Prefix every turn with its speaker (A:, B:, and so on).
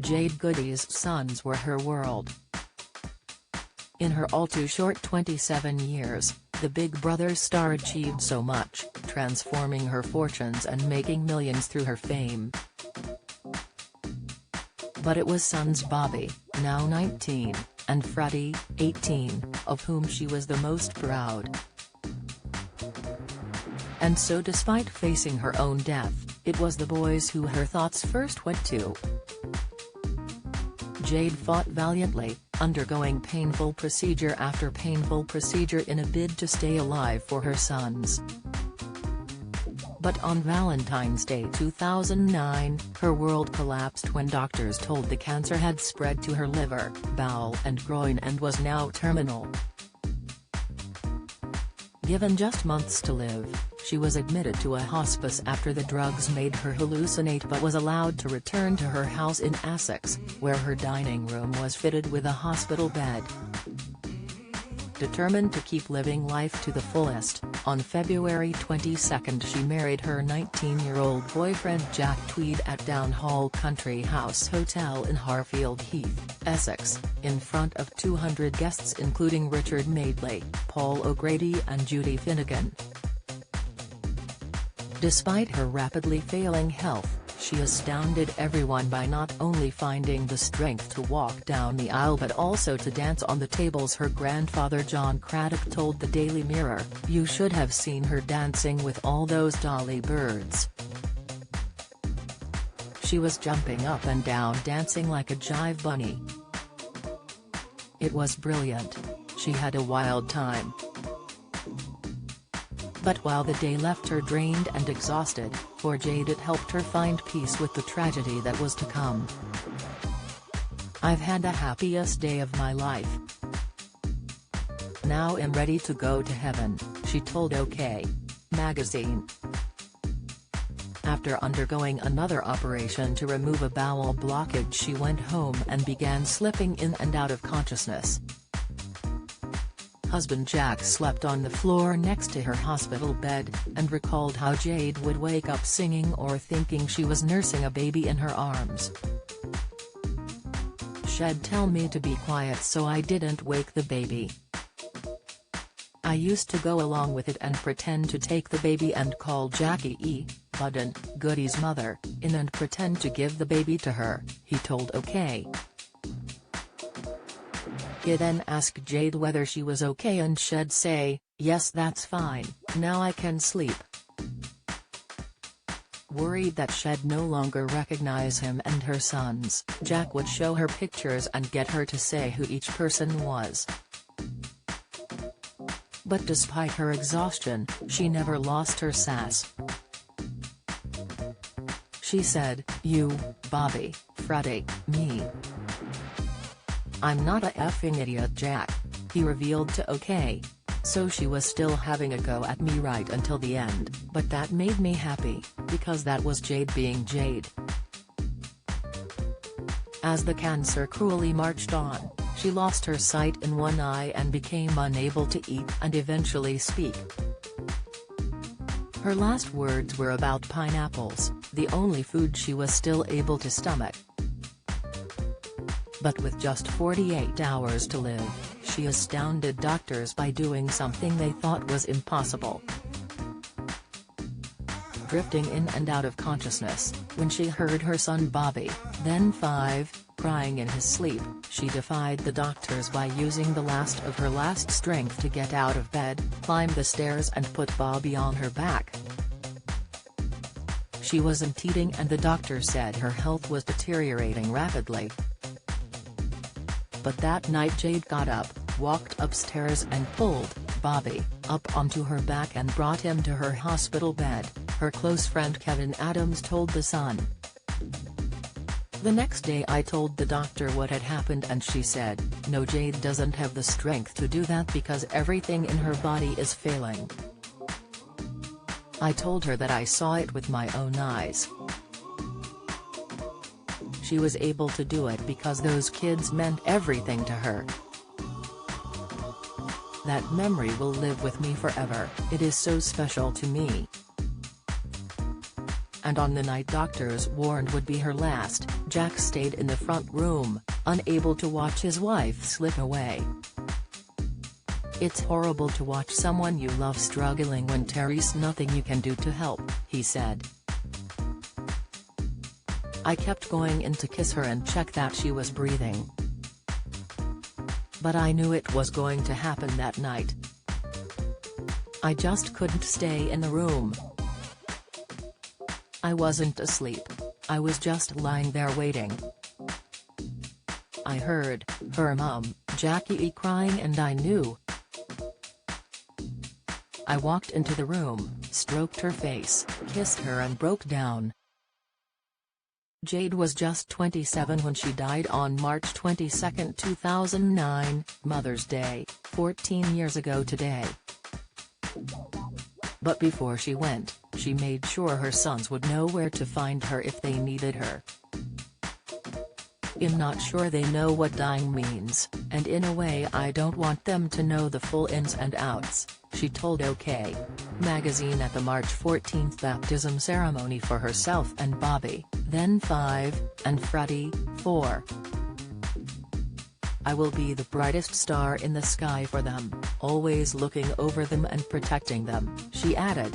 A: Jade Goody's sons were her world. In her all-too-short 27 years, the Big Brother star achieved so much, transforming her fortunes and making millions through her fame. But it was sons Bobby, now 19, and Freddie, 18, of whom she was the most proud. And so despite facing her own death, it was the boys who her thoughts first went to. Jade fought valiantly, undergoing painful procedure after painful procedure in a bid to stay alive for her sons. But on Valentine's Day 2009, her world collapsed when doctors told the cancer had spread to her liver, bowel and groin and was now terminal. Given just months to live, she was admitted to a hospice after the drugs made her hallucinate but was allowed to return to her house in Essex, where her dining room was fitted with a hospital bed. Determined to keep living life to the fullest, on February 22 she married her 19-year-old boyfriend Jack Tweed at Downhall Country House Hotel in Harfield Heath, Essex, in front of 200 guests including Richard Madeley, Paul O'Grady and Judy Finnegan. Despite her rapidly failing health, she astounded everyone by not only finding the strength to walk down the aisle but also to dance on the tables. Her grandfather John Craddock told the Daily Mirror, "You should have seen her dancing with all those dolly birds. She was jumping up and down dancing like a jive bunny. It was brilliant. She had a wild time." But while the day left her drained and exhausted, for Jade it helped her find peace with the tragedy that was to come. "I've had the happiest day of my life. Now I'm ready to go to heaven," she told OK! magazine. After undergoing another operation to remove a bowel blockage, she went home and began slipping in and out of consciousness. Husband Jack slept on the floor next to her hospital bed, and recalled how Jade would wake up singing or thinking she was nursing a baby in her arms. "She'd tell me to be quiet so I didn't wake the baby. I used to go along with it and pretend to take the baby and call Jackie E. Budden, Goody's mother, in and pretend to give the baby to her," he told OK! He then asked Jade whether she was okay and she'd say, "Yes, that's fine, now I can sleep." Worried that she'd no longer recognize him and her sons, Jack would show her pictures and get her to say who each person was. But despite her exhaustion, she never lost her sass. She said, "You, Bobby, Freddie, me. I'm not a effing idiot, Jack," he revealed to OK! So she was still having a go at me right until the end, but that made me happy, because that was Jade being Jade. As the cancer cruelly marched on, she lost her sight in one eye and became unable to eat and eventually speak. Her last words were about pineapples, the only food she was still able to stomach. But with just 48 hours to live, she astounded doctors by doing something they thought was impossible. Drifting in and out of consciousness, when she heard her son Bobby, then 5, crying in his sleep, she defied the doctors by using the last of her last strength to get out of bed, climb the stairs and put Bobby on her back. She wasn't eating and the doctor said her health was deteriorating rapidly. But that night Jade got up, walked upstairs and pulled Bobby up onto her back and brought him to her hospital bed, her close friend Kevin Adams told The Sun. "The next day I told the doctor what had happened and she said, 'No, Jade doesn't have the strength to do that because everything in her body is failing.' I told her that I saw it with my own eyes. She was able to do it because those kids meant everything to her. That memory will live with me forever, it is so special to me." and on the night doctors warned would be her last, Jack stayed in the front room, unable to watch his wife slip away. "It's horrible to watch someone you love struggling when there's nothing you can do to help," he said. "I kept going in to kiss her and check that she was breathing. But I knew it was going to happen that night. I just couldn't stay in the room. I wasn't asleep. I was just lying there waiting. I heard her mom, Jackie, crying and I knew. I walked into the room, stroked her face, kissed her and broke down." Jade was just 27 when she died on March 22, 2009, Mother's Day, 14 years ago today. But before she went, she made sure her sons would know where to find her if they needed her. "I'm not sure they know what dying means, and in a way I don't want them to know the full ins and outs," she told OK! Magazine at the March 14 baptism ceremony for herself and Bobby, then 5, and Freddie, 4. "I will be the brightest star in the sky for them, always looking over them and protecting them," she added.